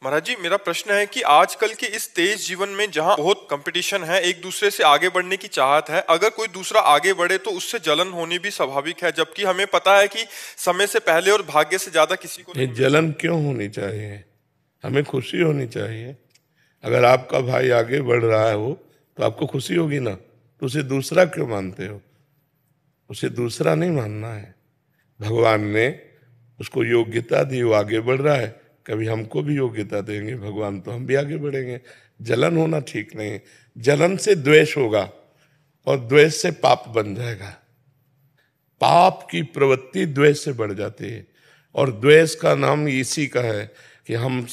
महाराज जी, मेरा प्रश्न है कि आजकल के इस तेज जीवन में जहां बहुत कंपटीशन है, एक दूसरे से आगे बढ़ने की चाहत है, अगर कोई दूसरा आगे बढ़े तो उससे जलन होनी भी स्वाभाविक है, जबकि हमें पता है कि समय से पहले और भाग्य से ज्यादा किसी को ये नहीं जलन क्यों होनी चाहिए? हमें खुशी होनी चाहिए। अगर आपका भाई आगे बढ़ रहा है हो तो आपको खुशी होगी ना, तो उसे दूसरा क्यों मानते हो? उसे दूसरा नहीं मानना है। भगवान ने उसको योग्यता दी, वो आगे बढ़ रहा है, कभी हमको भी योग्यता देंगे भगवान तो हम भी आगे बढ़ेंगे। जलन होना ठीक नहीं है। जलन से द्वेष होगा और द्वेष से पाप बन जाएगा। पाप की प्रवृत्ति द्वेष से बढ़ जाती है, और द्वेष का नाम इसी का है कि हम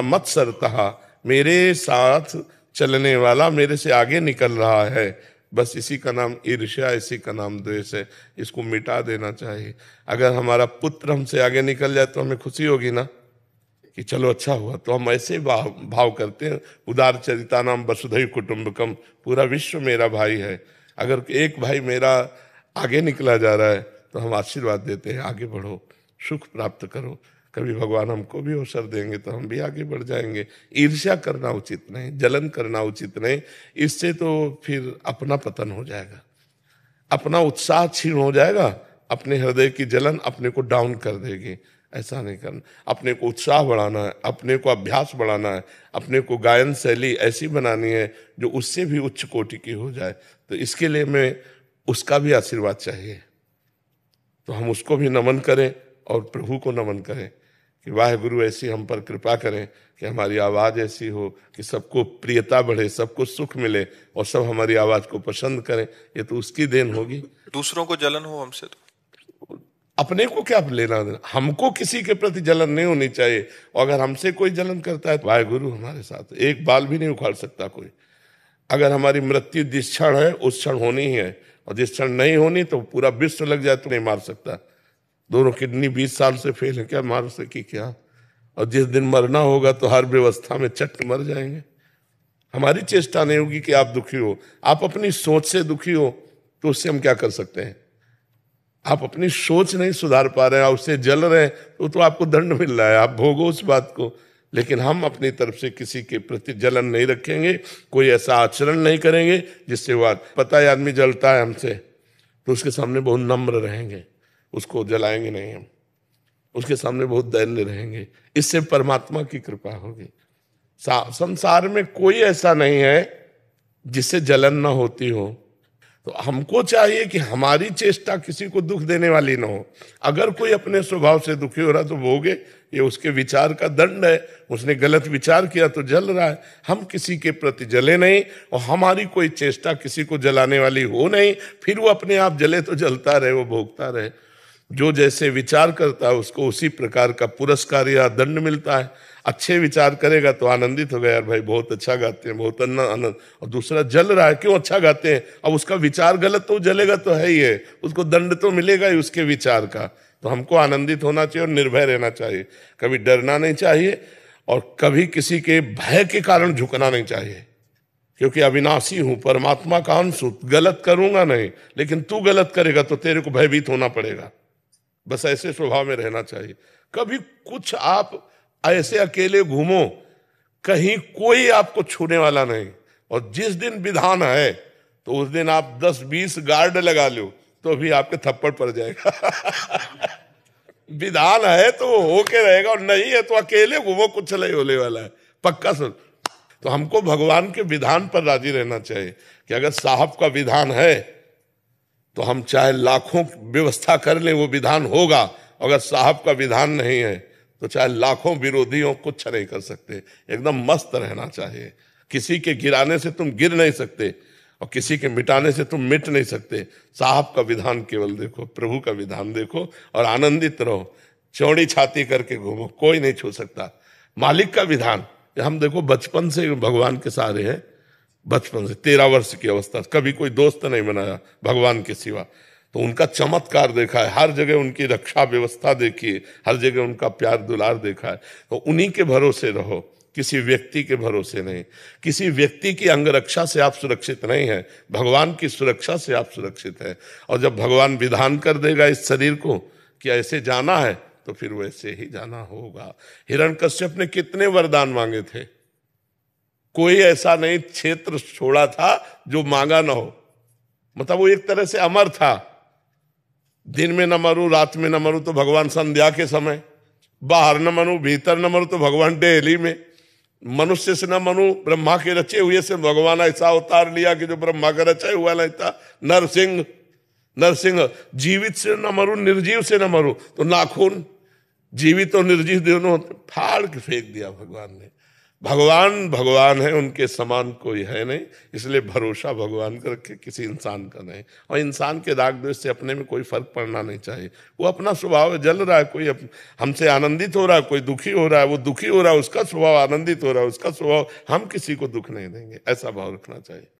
मत सरता, मेरे साथ चलने वाला मेरे से आगे निकल रहा है, बस इसी का नाम ईर्ष्या, इसी का नाम द्वेष है। इसको मिटा देना चाहिए। अगर हमारा पुत्र हमसे आगे निकल जाए तो हमें खुशी होगी ना कि चलो अच्छा हुआ, तो हम ऐसे भाव करते हैं। उदार चरिता नाम वसुधैव कुटुंबकम, पूरा विश्व मेरा भाई है। अगर एक भाई मेरा आगे निकला जा रहा है तो हम आशीर्वाद देते हैं, आगे बढ़ो, सुख प्राप्त करो। कभी भगवान हमको भी अवसर देंगे तो हम भी आगे बढ़ जाएंगे। ईर्ष्या करना उचित नहीं, जलन करना उचित नहीं। इससे तो फिर अपना पतन हो जाएगा, अपना उत्साह क्षीण हो जाएगा, अपने हृदय की जलन अपने को डाउन कर देगी। ऐसा नहीं करना। अपने को उत्साह बढ़ाना है, अपने को अभ्यास बढ़ाना है, अपने को गायन शैली ऐसी बनानी है जो उससे भी उच्च कोटि की हो जाए। तो इसके लिए मैं उसका भी आशीर्वाद चाहिए, तो हम उसको भी नमन करें और प्रभु को नमन करें कि वाहेगुरु ऐसी हम पर कृपा करें कि हमारी आवाज़ ऐसी हो कि सबको प्रियता बढ़े, सबको सुख मिले और सब हमारी आवाज़ को पसंद करें। ये तो उसकी देन होगी। दूसरों को जलन हो हमसे तो अपने को क्या लेना देना? हमको किसी के प्रति जलन नहीं होनी चाहिए। और अगर हमसे कोई जलन करता है तो वाहेगुरु हमारे साथ, एक बाल भी नहीं उखाड़ सकता कोई। अगर हमारी मृत्यु जिस क्षण है उस क्षण होनी ही है, और जिस क्षण नहीं होनी तो पूरा विश्व लग जाए तो नहीं मार सकता। दोनों किडनी 20 साल से फेल है, क्या मार सकी क्या? और जिस दिन मरना होगा तो हर व्यवस्था में चट मर जाएंगे। हमारी चेष्टा नहीं होगी कि आप दुखी हो। आप अपनी सोच से दुखी हो तो उससे हम क्या कर सकते हैं? आप अपनी सोच नहीं सुधार पा रहे हैं, आप उससे जल रहे हैं तो आपको दंड मिल रहा है, आप भोगो उस बात को। लेकिन हम अपनी तरफ से किसी के प्रति जलन नहीं रखेंगे, कोई ऐसा आचरण नहीं करेंगे जिससे वो पता है आदमी जलता है हमसे तो उसके सामने बहुत नम्र रहेंगे, उसको जलाएंगे नहीं हम, उसके सामने बहुत दैन्य रहेंगे। इससे परमात्मा की कृपा होगी। संसार में कोई ऐसा नहीं है जिससे जलन ना होती हो। तो हमको चाहिए कि हमारी चेष्टा किसी को दुख देने वाली ना हो। अगर कोई अपने स्वभाव से दुखी हो रहा तो भोगे, ये उसके विचार का दंड है। उसने गलत विचार किया तो जल रहा है। हम किसी के प्रति जले नहीं, और हमारी कोई चेष्टा किसी को जलाने वाली हो नहीं। फिर वो अपने आप जले तो जलता रहे, वो भोगता रहे। जो जैसे विचार करता है उसको उसी प्रकार का पुरस्कार या दंड मिलता है। अच्छे विचार करेगा तो आनंदित हो गया, यार भाई बहुत अच्छा गाते हैं, बहुत आनंद। और दूसरा जल रहा है, क्यों अच्छा गाते हैं? अब उसका विचार गलत तो जलेगा तो है ही है, उसको दंड तो मिलेगा ही उसके विचार का। तो हमको आनंदित होना चाहिए और निर्भय रहना चाहिए, कभी डरना नहीं चाहिए, और कभी किसी के भय के कारण झुकना नहीं चाहिए। क्योंकि अविनाशी हूं, परमात्मा का अंश हूं, गलत करूंगा नहीं, लेकिन तू गलत करेगा तो तेरे को भयभीत होना पड़ेगा। बस ऐसे स्वभाव में रहना चाहिए। कभी कुछ आप ऐसे अकेले घूमो, कहीं कोई आपको छूने वाला नहीं। और जिस दिन विधान है तो उस दिन आप 10-20 गार्ड लगा लो तो भी आपके थप्पड़ पड़ जाएगा। विधान है तो वो होके रहेगा, और नहीं है तो अकेले घूमो, कुछ नहीं होने वाला है, पक्का सुन। तो हमको भगवान के विधान पर राजी रहना चाहिए कि अगर साहब का विधान है तो हम चाहे लाखों व्यवस्था कर लें, वो विधान होगा। अगर साहब का विधान नहीं है तो चाहे लाखों विरोधियों कुछ नहीं कर सकते। एकदम मस्त रहना चाहिए। किसी के गिराने से तुम गिर नहीं सकते, और किसी के मिटाने से तुम मिट नहीं सकते। साहब का विधान केवल देखो, प्रभु का विधान देखो और आनंदित रहो। चौड़ी छाती करके घूमो, कोई नहीं छू सकता। मालिक का विधान, हम देखो बचपन से भगवान के सहारे हैं। बचपन से 13 वर्ष की अवस्था कभी कोई दोस्त नहीं बनाया भगवान के सिवा। तो उनका चमत्कार देखा है, हर जगह उनकी रक्षा व्यवस्था देखी है, हर जगह उनका प्यार दुलार देखा है। तो उन्हीं के भरोसे रहो, किसी व्यक्ति के भरोसे नहीं। किसी व्यक्ति की अंगरक्षा से आप सुरक्षित नहीं है, भगवान की सुरक्षा से आप सुरक्षित है। और जब भगवान विधान कर देगा इस शरीर को कि ऐसे जाना है, तो फिर वैसे ही जाना होगा। हिरण्यकश्यप ने कितने वरदान मांगे थे, कोई ऐसा नहीं क्षेत्र छोड़ा था जो मांगा ना हो। मतलब वो एक तरह से अमर था। दिन में न मरूं, रात में न मरूं तो भगवान संध्या के समय, बाहर न मरूं, भीतर न मरूं तो भगवान डेली में, मनुष्य से न मरूं, ब्रह्मा के रचे हुए से भगवान ऐसा अवतार लिया कि जो ब्रह्मा का रचा हुआ नहीं था, नरसिंह। जीवित से न मरूं, निर्जीव से न मरूं तो नाखून, जीवित और निर्जीव दोनों फाड़ के फेंक दिया भगवान ने। भगवान है, उनके समान कोई है नहीं, इसलिए भरोसा भगवान का रखे, किसी इंसान का नहीं। और इंसान के राग द्वेष से अपने में कोई फर्क पड़ना नहीं चाहिए। वो अपना स्वभाव है, जल रहा है, कोई हमसे आनंदित हो रहा है, कोई दुखी हो रहा है, वो दुखी हो रहा है, उसका स्वभाव आनंदित हो रहा है, उसका स्वभाव, हम किसी को दुख नहीं देंगे, ऐसा भाव रखना चाहिए।